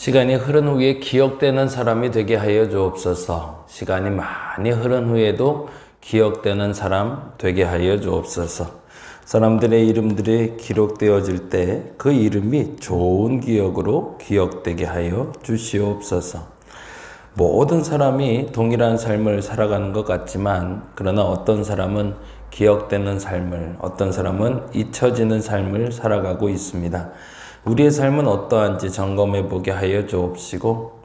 시간이 흐른 후에 기억되는 사람이 되게 하여 주옵소서. 시간이 많이 흐른 후에도 기억되는 사람 되게 하여 주옵소서. 사람들의 이름들이 기록되어질 때 그 이름이 좋은 기억으로 기억되게 하여 주시옵소서. 모든 사람이 동일한 삶을 살아가는 것 같지만 그러나 어떤 사람은 기억되는 삶을, 어떤 사람은 잊혀지는 삶을 살아가고 있습니다. 우리의 삶은 어떠한지 점검해 보게 하여 주옵시고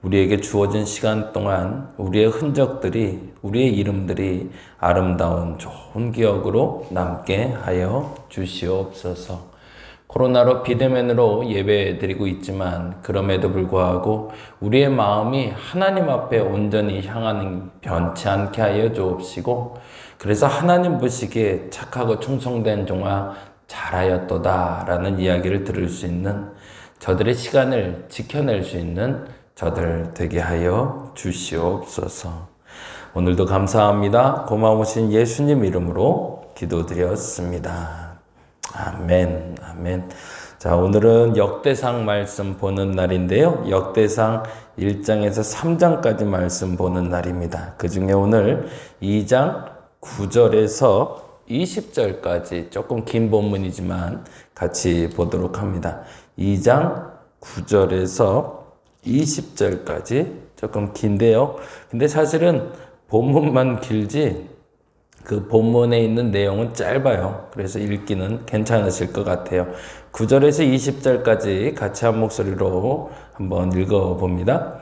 우리에게 주어진 시간 동안 우리의 흔적들이, 우리의 이름들이 아름다운 좋은 기억으로 남게 하여 주시옵소서. 코로나로 비대면으로 예배 드리고 있지만 그럼에도 불구하고 우리의 마음이 하나님 앞에 온전히 향하는 변치 않게 하여 주옵시고 그래서 하나님 보시기에 착하고 충성된 종아 잘하였도다 라는 이야기를 들을 수 있는 저들의 시간을 지켜낼 수 있는 저들 되게 하여 주시옵소서. 오늘도 감사합니다. 고마우신 예수님 이름으로 기도드렸습니다. 아멘, 아멘. 자, 오늘은 역대상 말씀 보는 날인데요. 역대상 1장에서 3장까지 말씀 보는 날입니다. 그 중에 오늘 2장 9절에서 20절까지 조금 긴 본문이지만 같이 보도록 합니다. 2장 9절에서 20절까지 조금 긴데요. 근데 사실은 본문만 길지 그 본문에 있는 내용은 짧아요. 그래서 읽기는 괜찮으실 것 같아요. 9절에서 20절까지 같이 한 목소리로 한번 읽어봅니다.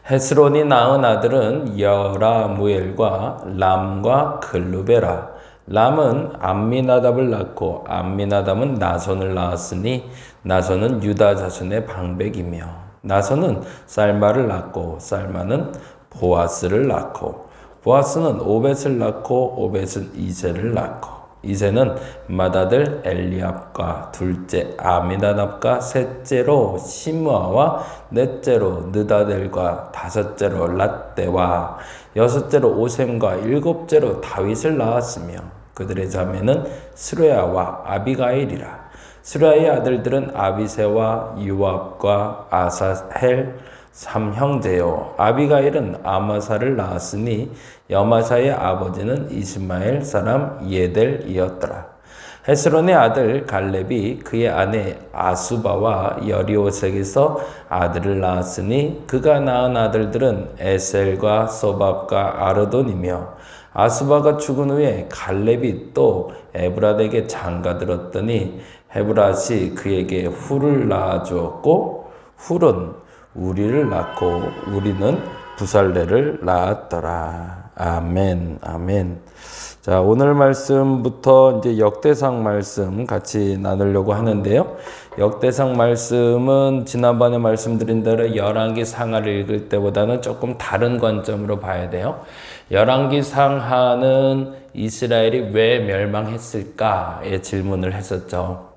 헤스론이 낳은 아들은 여라무엘과 람과 글루베라. 람은 암미나답을 낳고 암미나답은 나손을 낳았으니 나손은 유다 자손의 방백이며 나손은 쌀마를 낳고 쌀마는 보아스를 낳고 보아스는 오벳을 낳고 오벳은 이새를 낳고 이새는 맏아들 엘리압과 둘째 아미나답과 셋째로 시므아와 넷째로 느다델과 다섯째로 랏대와 여섯째로 오셈과 일곱째로 다윗을 낳았으며 그들의 자매는 스루야와 아비가일이라. 스루야의 아들들은 아비새와 유압과 아사헬 삼형제요. 아비가일은 아마사를 낳았으니 여마사의 아버지는 이스마엘 사람 예델이었더라. 헤스론의 아들 갈렙이 그의 아내 아수바와 여리오색에서 아들을 낳았으니 그가 낳은 아들들은 에셀과 소밥과 아르돈이며 아수바가 죽은 후에 갈렙이 또 에브랏에게 장가들었더니 헤브랏이 그에게 훌을 낳아주었고 훌은 우리를 낳고 우리는 부살레를 낳았더라. 아멘, 아멘. 자, 오늘 말씀부터 이제 역대상 말씀 같이 나누려고 하는데요. 역대상 말씀은 지난번에 말씀드린 대로 열왕기 상하를 읽을 때보다는 조금 다른 관점으로 봐야 돼요. 열왕기 상하는 이스라엘이 왜 멸망했을까의 질문을 했었죠.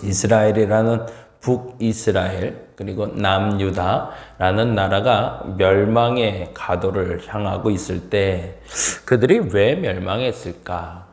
이스라엘이라는 북이스라엘 그리고 남유다라는 나라가 멸망의 가도를 향하고 있을 때 그들이 왜 멸망했을까?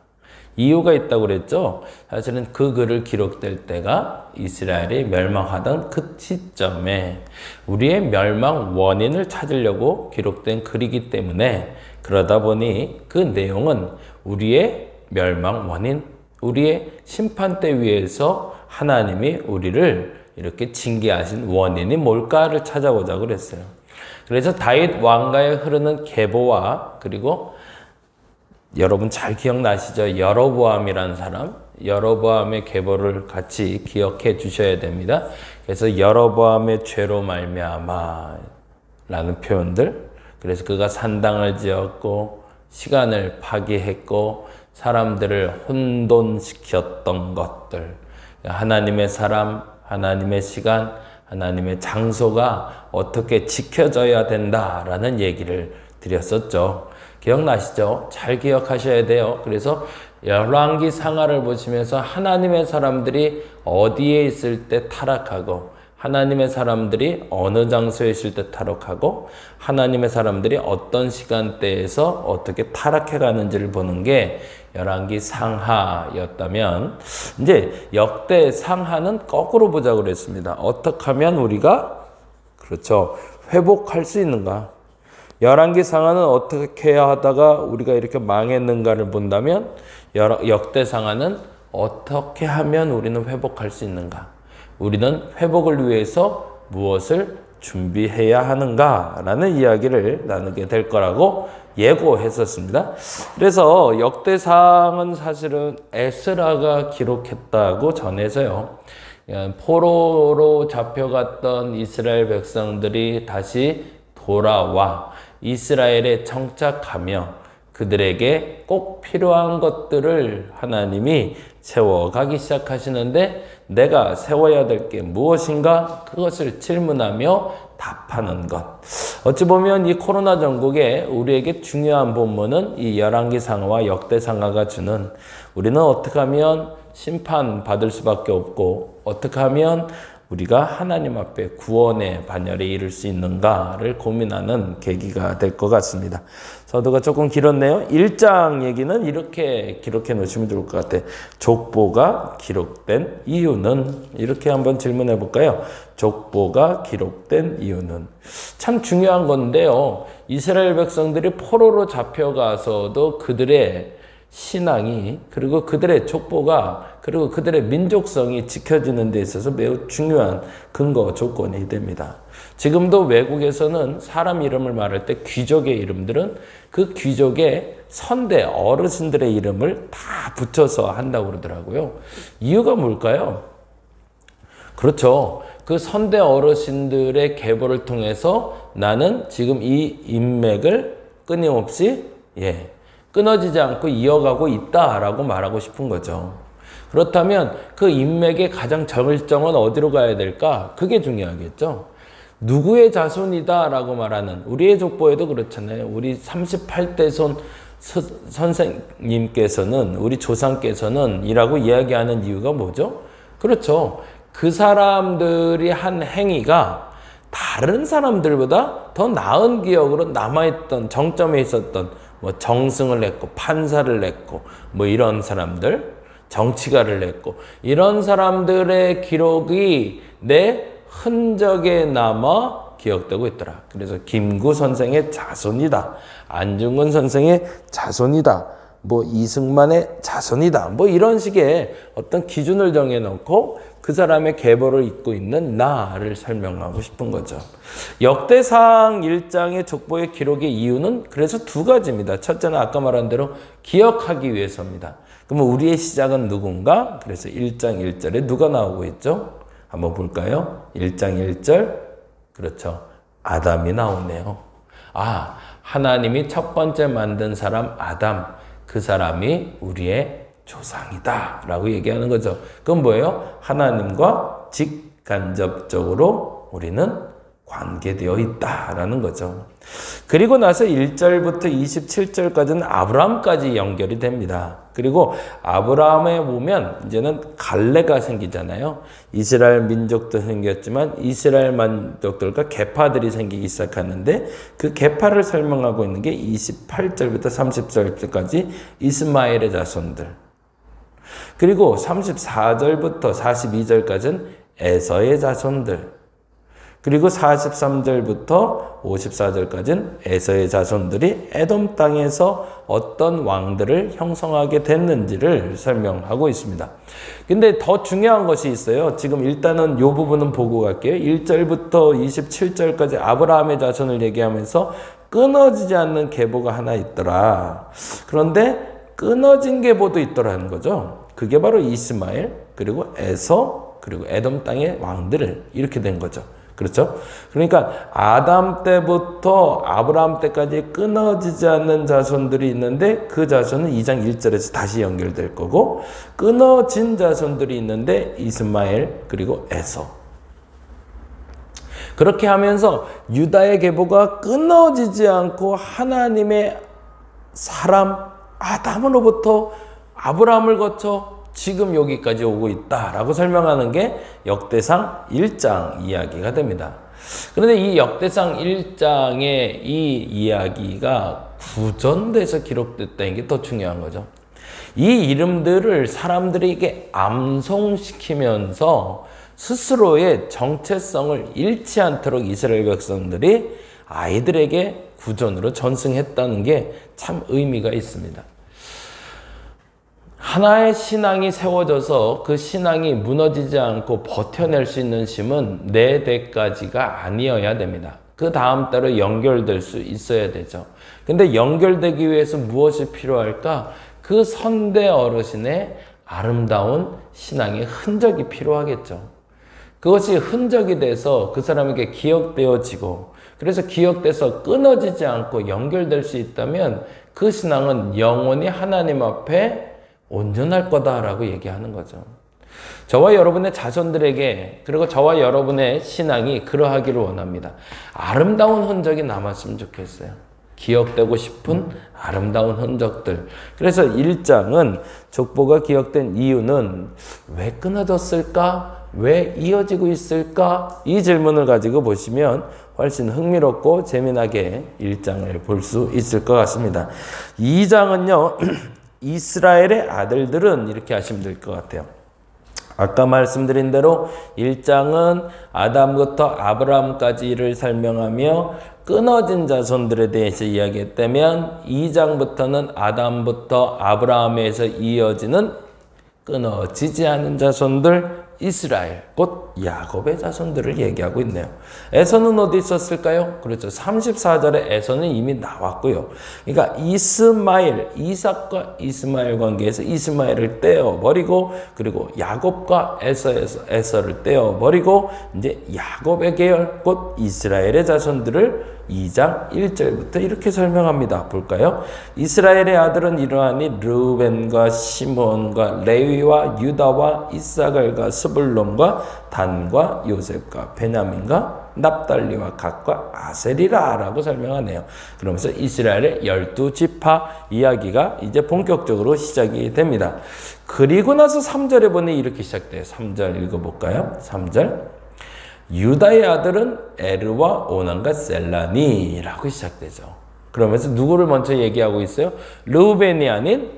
이유가 있다고 그랬죠. 사실은 그 글을 기록될 때가 이스라엘이 멸망하던 그 시점에 우리의 멸망 원인을 찾으려고 기록된 글이기 때문에 그러다 보니 그 내용은 우리의 멸망 원인, 우리의 심판대 위에서 하나님이 우리를 이렇게 징계하신 원인이 뭘까를 찾아보자고 그랬어요. 그래서 다윗 왕가에 흐르는 계보와 그리고 여러분 잘 기억나시죠? 여로보암이라는 사람, 여로보암의 계보를 같이 기억해 주셔야 됩니다. 그래서 여로보암의 죄로 말미암아 라는 표현들, 그래서 그가 산당을 지었고 시간을 파기했고 사람들을 혼돈시켰던 것들, 하나님의 사람, 하나님의 시간, 하나님의 장소가 어떻게 지켜져야 된다라는 얘기를 드렸었죠. 기억나시죠? 잘 기억하셔야 돼요. 그래서 열왕기 상하를 보시면서 하나님의 사람들이 어디에 있을 때 타락하고 하나님의 사람들이 어느 장소에 있을 때 타락하고 하나님의 사람들이 어떤 시간대에서 어떻게 타락해 가는지를 보는 게 열왕기 상하였다면 이제 역대 상하는 거꾸로 보자고 그랬습니다. 어떻게 하면 우리가 그렇죠. 회복할 수 있는가? 열왕기상하는 어떻게 하다가 우리가 이렇게 망했는가를 본다면 역대상하는 어떻게 하면 우리는 회복할 수 있는가? 우리는 회복을 위해서 무엇을 준비해야 하는가라는 이야기를 나누게 될 거라고 예고했었습니다. 그래서 역대상은 사실은 에스라가 기록했다고 전해져요. 포로로 잡혀갔던 이스라엘 백성들이 다시 돌아와 이스라엘에 정착하며 그들에게 꼭 필요한 것들을 하나님이 세워가기 시작하시는데 내가 세워야 될 게 무엇인가? 그것을 질문하며 답하는 것. 어찌 보면 이 코로나 전국에 우리에게 중요한 본문은 이 열왕기상하와 역대상하가 주는 우리는 어떻게 하면 심판받을 수밖에 없고 어떻게 하면 우리가 하나님 앞에 구원의 반열에 이를 수 있는가를 고민하는 계기가 될 것 같습니다. 서두가 조금 길었네요. 1장 얘기는 이렇게 기록해 놓으시면 좋을 것 같아요. 족보가 기록된 이유는? 이렇게 한번 질문해 볼까요? 족보가 기록된 이유는? 참 중요한 건데요. 이스라엘 백성들이 포로로 잡혀가서도 그들의 신앙이 그리고 그들의 족보가 그리고 그들의 민족성이 지켜지는 데 있어서 매우 중요한 근거 조건이 됩니다. 지금도 외국에서는 사람 이름을 말할 때 귀족의 이름들은 그 귀족의 선대 어르신들의 이름을 다 붙여서 한다고 그러더라고요. 이유가 뭘까요? 그렇죠. 그 선대 어르신들의 계보를 통해서 나는 지금 이 인맥을 끊임없이 끊어지지 않고 이어가고 있다라고 말하고 싶은 거죠. 그렇다면 그 인맥의 가장 절정은 어디로 가야 될까? 그게 중요하겠죠. 누구의 자손이다라고 말하는 우리의 족보에도 그렇잖아요. 우리 38대 손 선생님께서는 우리 조상께서는 이라고 이야기하는 이유가 뭐죠? 그렇죠. 그 사람들이 한 행위가 다른 사람들보다 더 나은 기억으로 남아있던 정점에 있었던 뭐 정승을 했고 판사를 냈고 뭐 이런 사람들 정치가를 냈고 이런 사람들의 기록이 내 흔적에 남아 기억되고 있더라. 그래서 김구 선생의 자손이다. 안중근 선생의 자손이다. 뭐 이승만의 자손이다. 뭐 이런 식의 어떤 기준을 정해놓고 그 사람의 계보를 잇고 있는 나를 설명하고 싶은 거죠. 역대상 1장의 족보의 기록의 이유는 그래서 두 가지입니다. 첫째는 아까 말한 대로 기억하기 위해서입니다. 그러면 우리의 시작은 누군가? 그래서 1장 1절에 누가 나오고 있죠? 한번 볼까요? 1장 1절. 그렇죠. 아담이 나오네요. 아, 하나님이 첫 번째 만든 사람 아담. 그 사람이 우리의 조상이다 라고 얘기하는 거죠. 그건 뭐예요? 하나님과 직간접적으로 우리는 관계되어 있다라는 거죠. 그리고 나서 1절부터 27절까지는 아브라함까지 연결이 됩니다. 그리고 아브라함에 보면 이제는 갈래가 생기잖아요. 이스라엘 민족도 생겼지만 이스라엘 민족들과 계파들이 생기기 시작하는데 그 계파를 설명하고 있는 게 28절부터 30절까지 이스마엘의 자손들. 그리고 34절부터 42절까지는 에서의 자손들. 그리고 43절부터 54절까지는 에서의 자손들이 에돔 땅에서 어떤 왕들을 형성하게 됐는지를 설명하고 있습니다. 근데 더 중요한 것이 있어요. 지금 일단은 이 부분은 보고 갈게요. 1절부터 27절까지 아브라함의 자손을 얘기하면서 끊어지지 않는 계보가 하나 있더라. 그런데 끊어진 계보도 있더라는 거죠. 그게 바로 이스마엘, 그리고 에서, 그리고 에돔 땅의 왕들을 이렇게 된 거죠. 그렇죠? 그러니까 아담 때부터 아브라함 때까지 끊어지지 않는 자손들이 있는데 그 자손은 2장 1절에서 다시 연결될 거고 끊어진 자손들이 있는데 이스마엘 그리고 에서. 그렇게 하면서 유다의 계보가 끊어지지 않고 하나님의 사람 아담으로부터 아브라함을 거쳐 지금 여기까지 오고 있다라고 설명하는 게 역대상 1장 이야기가 됩니다. 그런데 이 역대상 1장의 이 이야기가 구전돼서 기록됐다는 게 더 중요한 거죠. 이 이름들을 사람들에게 암송시키면서 스스로의 정체성을 잃지 않도록 이스라엘 백성들이 아이들에게 구전으로 전승했다는 게 참 의미가 있습니다. 하나의 신앙이 세워져서 그 신앙이 무너지지 않고 버텨낼 수 있는 힘은 4대까지가 아니어야 됩니다. 그 다음 따로 연결될 수 있어야 되죠. 근데 연결되기 위해서 무엇이 필요할까? 그 선대 어르신의 아름다운 신앙의 흔적이 필요하겠죠. 그것이 흔적이 돼서 그 사람에게 기억되어지고, 그래서 기억돼서 끊어지지 않고 연결될 수 있다면 그 신앙은 영원히 하나님 앞에 온전할 거다라고 얘기하는 거죠. 저와 여러분의 자손들에게, 그리고 저와 여러분의 신앙이 그러하기를 원합니다. 아름다운 흔적이 남았으면 좋겠어요. 기억되고 싶은 아름다운 흔적들. 그래서 1장은 족보가 기억된 이유는 왜 끊어졌을까? 왜 이어지고 있을까? 이 질문을 가지고 보시면 훨씬 흥미롭고 재미나게 1장을 볼 수 있을 것 같습니다. 2장은요. 이스라엘의 아들들은 이렇게 하시면 될 것 같아요. 아까 말씀드린 대로 1장은 아담부터 아브라함까지를 설명하며 끊어진 자손들에 대해서 이야기했다면 2장부터는 아담부터 아브라함에서 이어지는 끊어지지 않은 자손들, 이스라엘, 곧 야곱의 자손들을 얘기하고 있네요. 에서는 어디 있었을까요? 그렇죠. 34절에 에서는 이미 나왔고요. 그러니까 이스마엘, 이삭과 이스마엘 관계에서 이스마엘을 떼어버리고, 그리고 야곱과 에서를 떼어버리고, 이제 야곱의 계열, 곧 이스라엘의 자손들을 2장 1절부터 이렇게 설명합니다. 볼까요? 이스라엘의 아들은 이러하니 르우벤과 시몬과 레위와 유다와 이사갈과 스불론과 단과 요셉과 베냐민과 납달리와 갓과 아셀이라 라고 설명하네요. 그러면서 이스라엘의 12지파 이야기가 이제 본격적으로 시작이 됩니다. 그리고 나서 3절에 보니 이렇게 시작돼요. 3절 읽어볼까요? 3절 유다의 아들은 에르와 오난과 셀라니 라고 시작되죠. 그러면서 누구를 먼저 얘기하고 있어요? 르우벤이 아닌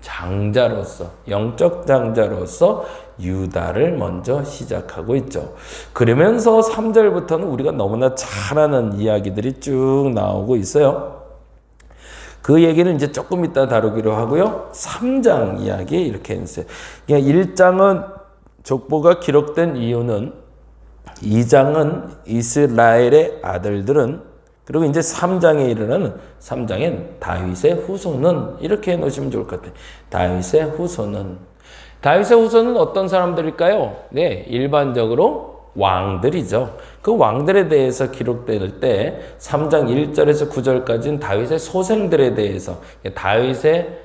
장자로서, 영적 장자로서 유다를 먼저 시작하고 있죠. 그러면서 3절부터는 우리가 너무나 잘 아는 이야기들이 쭉 나오고 있어요. 그 얘기는 이제 조금 이따 다루기로 하고요. 3장 이야기 이렇게 했어요. 1장은 족보가 기록된 이유는, 2장은 이스라엘의 아들들은, 그리고 이제 3장에 이르는 3장엔 다윗의 후손은, 이렇게 해놓으시면 좋을 것 같아요. 다윗의 후손은. 다윗의 후손은 어떤 사람들일까요? 네, 일반적으로 왕들이죠. 그 왕들에 대해서 기록될 때 3장 1절에서 9절까지는 다윗의 소생들에 대해서, 다윗의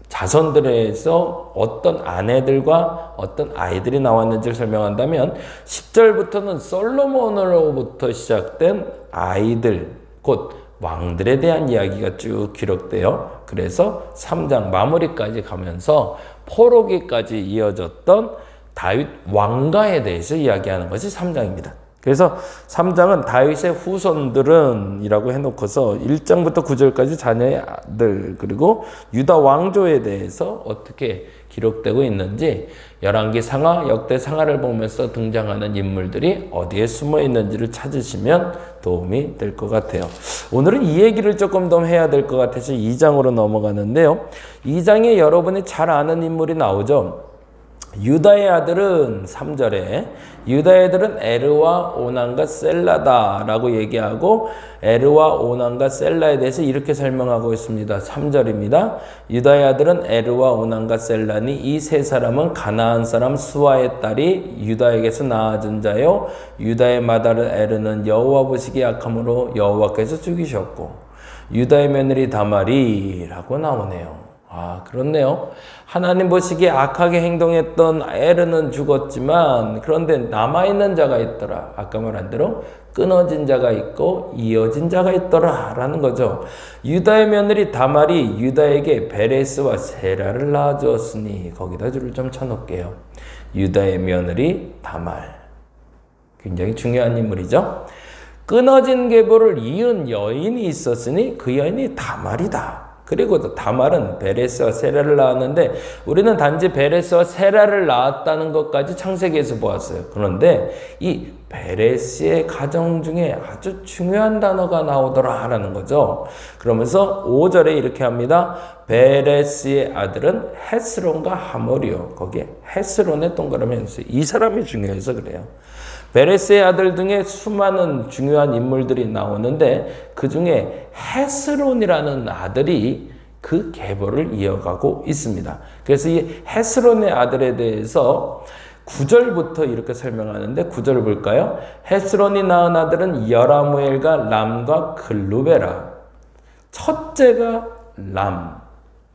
자손들에서 어떤 아내들과 어떤 아이들이 나왔는지를 설명한다면 10절부터는 솔로몬으로부터 시작된 아이들, 곧 왕들에 대한 이야기가 쭉 기록돼요. 그래서 3장 마무리까지 가면서 포로기까지 이어졌던 다윗 왕가에 대해서 이야기하는 것이 3장입니다. 그래서 3장은 다윗의 후손들은 이라고 해놓고서 1장부터 9절까지 자녀의 아들, 그리고 유다 왕조에 대해서 어떻게 기록되고 있는지, 열왕기 상하, 역대 상하를 보면서 등장하는 인물들이 어디에 숨어 있는지를 찾으시면 도움이 될 것 같아요. 오늘은 이 얘기를 조금 더 해야 될 것 같아서 2장으로 넘어가는데요. 2장에 여러분이 잘 아는 인물이 나오죠. 유다의 아들은 3절에 유다의 아들은 에르와 오난과 셀라다 라고 얘기하고, 에르와 오난과 셀라에 대해서 이렇게 설명하고 있습니다. 3절입니다. 유다의 아들은 에르와 오난과 셀라니 이 세 사람은 가나안 사람 수아의 딸이 유다에게서 낳아준 자요, 유다의 맏아들 에르는 여호와 보시기에 악함으로 여호와께서 죽이셨고, 유다의 며느리 다말이라고 나오네요. 아, 그렇네요. 하나님 보시기에 악하게 행동했던 에르는 죽었지만, 그런데 남아있는 자가 있더라. 아까 말한 대로 끊어진 자가 있고 이어진 자가 있더라 라는 거죠. 유다의 며느리 다말이 유다에게 베레스와 세라를 낳아주었으니, 거기다 줄을 좀 쳐놓을게요. 유다의 며느리 다말, 굉장히 중요한 인물이죠. 끊어진 계보를 이은 여인이 있었으니 그 여인이 다말이다. 그리고 다말은 베레스와 세라를 낳았는데 우리는 단지 베레스와 세라를 낳았다는 것까지 창세기에서 보았어요. 그런데 이 베레스의 가정 중에 아주 중요한 단어가 나오더라라는 거죠. 그러면서 5절에 이렇게 합니다. 베레스의 아들은 헤스론과 하몰이요. 거기에 헤스론의 동그라미 해주세요. 이 사람이 중요해서 그래요. 베레스의 아들 등에 수많은 중요한 인물들이 나오는데 그 중에 헤스론이라는 아들이 그 계보를 이어가고 있습니다. 그래서 이 헤스론의 아들에 대해서 9절부터 이렇게 설명하는데 9절 볼까요? 헤스론이 낳은 아들은 여라무엘과 람과 글루베라. 첫째가 람,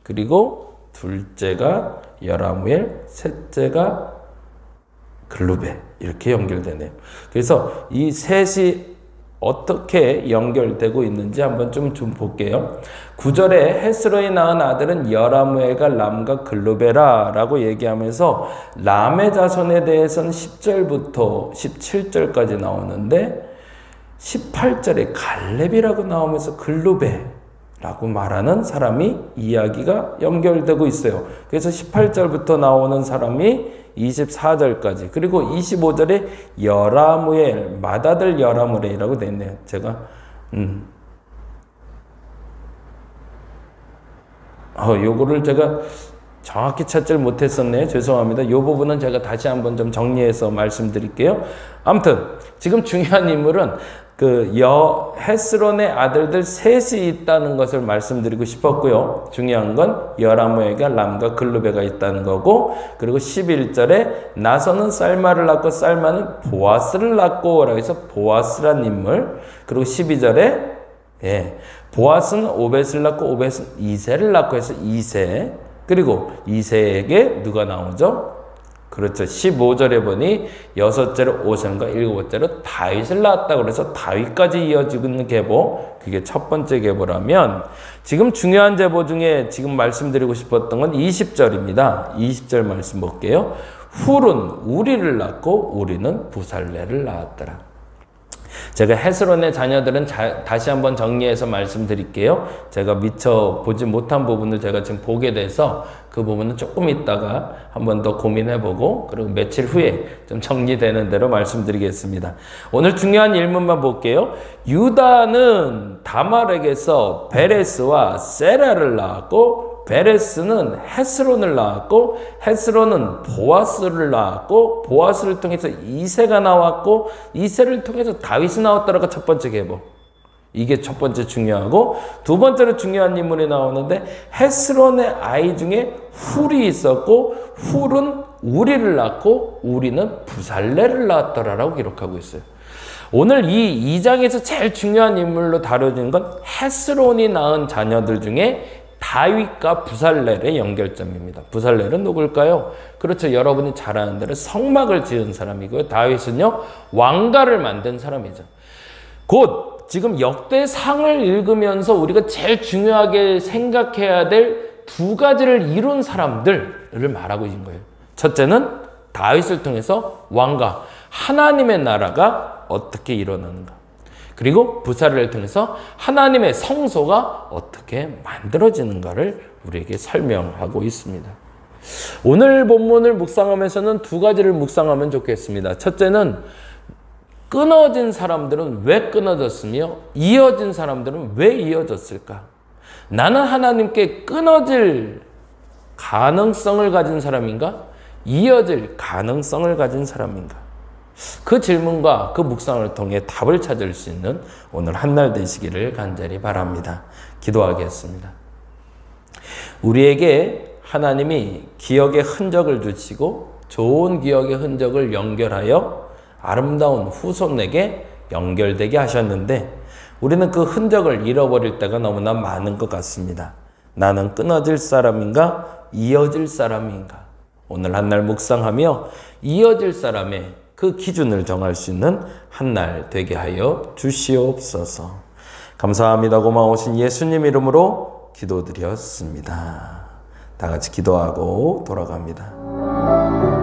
그리고 둘째가 여라무엘, 셋째가 글루베. 이렇게 연결되네요. 그래서 이 셋이 어떻게 연결되고 있는지 한번 좀 볼게요. 9절에 헤스론이 낳은 아들은 여라무엘과 람과 글루베라 라고 얘기하면서 람의 자손에 대해서는 10절부터 17절까지 나오는데 18절에 갈렙이라고 나오면서 글루베라고 말하는 사람이 이야기가 연결되고 있어요. 그래서 18절부터 나오는 사람이 24절까지 그리고 25절에 여라무엘, 맏아들 여라무엘이라고 되어 있네요. 제가 요거를 제가 정확히 찾지를 못했었네요. 죄송합니다. 이 부분은 제가 다시 한번 좀 정리해서 말씀드릴게요. 아무튼 지금 중요한 인물은 헤스론의 아들들 셋이 있다는 것을 말씀드리고 싶었고요. 중요한 건 여라무엘과 람과 글루베가 있다는 거고, 그리고 11절에 나선은 쌀마를 낳고 쌀마는 보아스를 낳고 라고 해서 보아스란 인물, 그리고 12절에 보아스는 오벳을 낳고 오벳은 이새를 낳고 해서 이새, 그리고 이새에게 누가 나오죠? 그렇죠. 15절에 보니 6절에 오셈과 7절에 다윗을 낳았다고 그래서 다윗까지 이어지고 있는 계보, 그게 첫 번째 계보라면 지금 중요한 계보 중에 지금 말씀드리고 싶었던 건 20절입니다. 20절 말씀 볼게요. 훌은 우리를 낳고 우리는 부살레를 낳았더라. 제가 헤스론의 자녀들은 다시 한번 정리해서 말씀드릴게요. 제가 미처 보지 못한 부분을 제가 지금 보게 돼서 그 부분은 조금 있다가 한번 더 고민해보고 그리고 며칠 후에 좀 정리되는 대로 말씀드리겠습니다. 오늘 중요한 일문만 볼게요. 유다는 다말에게서 베레스와 세라를 낳았고 베레스는 헤스론을 낳았고 헤스론은 보아스를 낳았고 보아스를 통해서 이새가 나왔고 이새를 통해서 다윗이 나왔다라고 첫 번째 계보. 이게 첫 번째 중요하고 두 번째로 중요한 인물이 나오는데 헤스론의 아이 중에 훌이 있었고 훌은 우리를 낳고 우리는 부살레를 낳았더라라고 기록하고 있어요. 오늘 이 2장에서 제일 중요한 인물로 다뤄지는 건 헤스론이 낳은 자녀들 중에 다윗과 부살렐의 연결점입니다. 부살렐은 누굴까요? 그렇죠. 여러분이 잘 아는 대로 성막을 지은 사람이고요. 다윗은요, 왕가를 만든 사람이죠. 곧 지금 역대상을 읽으면서 우리가 제일 중요하게 생각해야 될 두 가지를 이룬 사람들을 말하고 있는 거예요. 첫째는 다윗을 통해서 왕가, 하나님의 나라가 어떻게 일어나는가. 그리고 부살렐을 통해서 하나님의 성소가 어떻게 만들어지는가를 우리에게 설명하고 있습니다. 오늘 본문을 묵상하면서는 두 가지를 묵상하면 좋겠습니다. 첫째는 끊어진 사람들은 왜 끊어졌으며 이어진 사람들은 왜 이어졌을까? 나는 하나님께 끊어질 가능성을 가진 사람인가? 이어질 가능성을 가진 사람인가? 그 질문과 그 묵상을 통해 답을 찾을 수 있는 오늘 한날 되시기를 간절히 바랍니다. 기도하겠습니다. 우리에게 하나님이 기억의 흔적을 주시고 좋은 기억의 흔적을 연결하여 아름다운 후손에게 연결되게 하셨는데 우리는 그 흔적을 잃어버릴 때가 너무나 많은 것 같습니다. 나는 끊어질 사람인가? 이어질 사람인가? 오늘 한날 묵상하며 이어질 사람의 그 기준을 정할 수 있는 한날 되게 하여 주시옵소서. 감사합니다. 고마우신 예수님 이름으로 기도드렸습니다. 다 같이 기도하고 돌아갑니다.